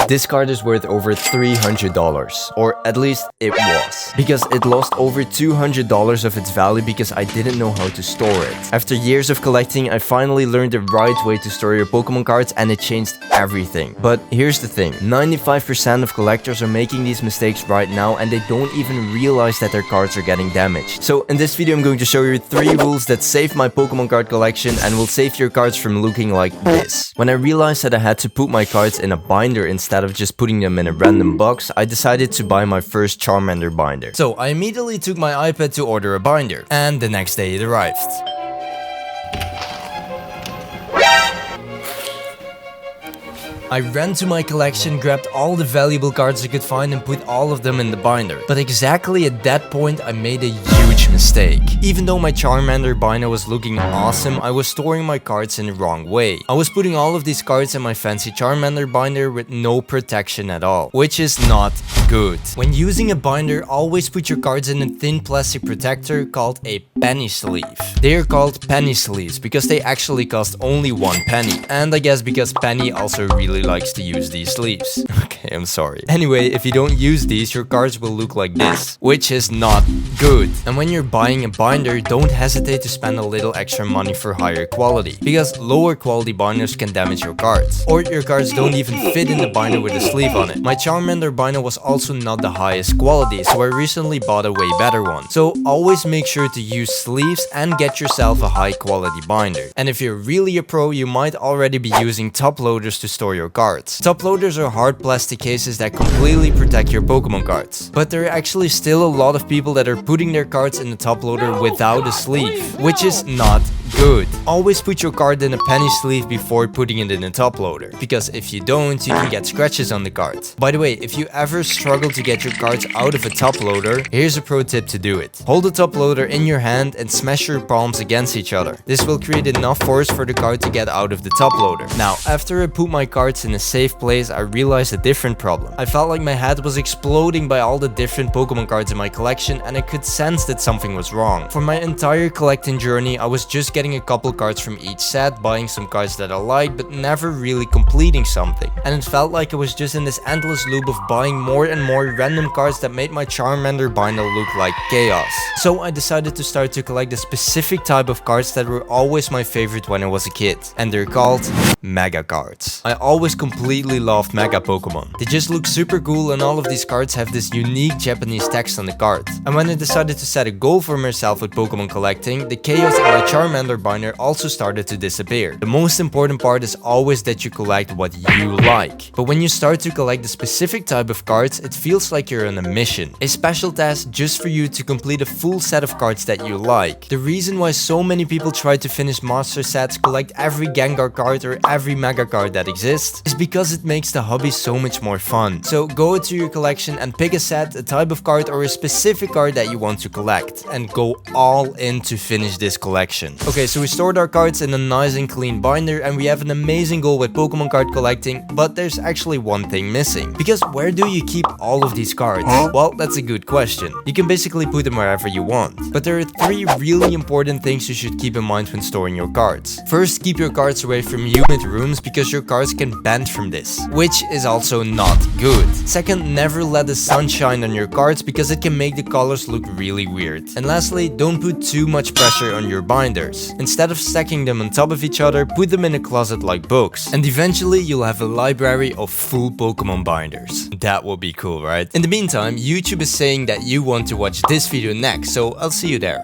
This card is worth over $300, or at least it was, because it lost over $200 of its value because I didn't know how to store it. After years of collecting, I finally learned the right way to store your Pokemon cards, and it changed everything. But here's the thing, 95% of collectors are making these mistakes right now, and they don't even realize that their cards are getting damaged. So in this video I'm going to show you 3 rules that save my Pokemon card collection and will save your cards from looking like this. When I realized that I had to put my cards in a binder instead of just putting them in a random box, I decided to buy my first Charmander binder. So I immediately took my iPad to order a binder, and the next day it arrived. I ran to my collection, grabbed all the valuable cards I could find and put all of them in the binder. But exactly at that point I made a huge mistake. Even though my Charmander binder was looking awesome, I was storing my cards in the wrong way. I was putting all of these cards in my fancy Charmander binder with no protection at all, which is not good. When using a binder, always put your cards in a thin plastic protector called a penny sleeve. They are called penny sleeves because they actually cost only 1 penny. And I guess because Penny also really likes to use these sleeves. Okay, I'm sorry. Anyway, if you don't use these, your cards will look like this, which is not good. And when you're buying a binder, don't hesitate to spend a little extra money for higher quality, because lower quality binders can damage your cards, or your cards don't even fit in the binder with a sleeve on it. My Charmander binder was also not the highest quality, so I recently bought a way better one. So always make sure to use sleeves and get yourself a high quality binder. And if you're really a pro, you might already be using top loaders to store your cards. Top loaders are hard plastic cases that completely protect your Pokemon cards. But there are actually still a lot of people that are putting their cards in the top loader without a sleeve, which is not good. Always put your card in a penny sleeve before putting it in a top loader, because if you don't, you can get scratches on the card. By the way, if you ever struggle to get your cards out of a top loader, here's a pro tip to do it. Hold the top loader in your hand and smash your palms against each other. This will create enough force for the card to get out of the top loader. Now, after I put my cards in a safe place, I realized a different problem. I felt like my head was exploding by all the different Pokemon cards in my collection, and I could sense that something was wrong. For my entire collecting journey, I was just getting a couple cards from each set, buying some cards that I liked, but never really completing something. And it felt like I was just in this endless loop of buying more and more random cards that made my Charmander binder look like chaos. So I decided to start to collect a specific type of cards that were always my favorite when I was a kid, and they're called Mega cards. I always completely loved Mega Pokemon. They just look super cool, and all of these cards have this unique Japanese text on the card. And when I decided to set a goal for myself with Pokemon collecting, the chaos in my Charmander binder also started to disappear. The most important part is always that you collect what you like. But when you start to collect a specific type of cards, it feels like you're on a mission. A special task just for you to complete a full set of cards that you like. The reason why so many people try to finish master sets, collect every Gengar card or every Mega card that exists, is because it makes the hobby so much more fun. So go to your collection and pick a set, a type of card, or a specific card that you want to collect, and go all in to finish this collection. Okay, so we stored our cards in a nice and clean binder, and we have an amazing goal with Pokemon card collecting, but there's actually one thing missing. Because where do you keep all of these cards? Well, that's a good question. You can basically put them wherever you want. But there are 3 really important things you should keep in mind when storing your cards. First, keep your cards away from humid rooms because your cards can bend from this, which is also not good. Second, never let the sun shine on your cards because it can make the colors look really weird. And lastly, don't put too much pressure on your binders. Instead of stacking them on top of each other, put them in a closet like books. And eventually you'll have a library of full Pokemon binders. That would be cool, right? In the meantime, YouTube is saying that you want to watch this video next, so I'll see you there.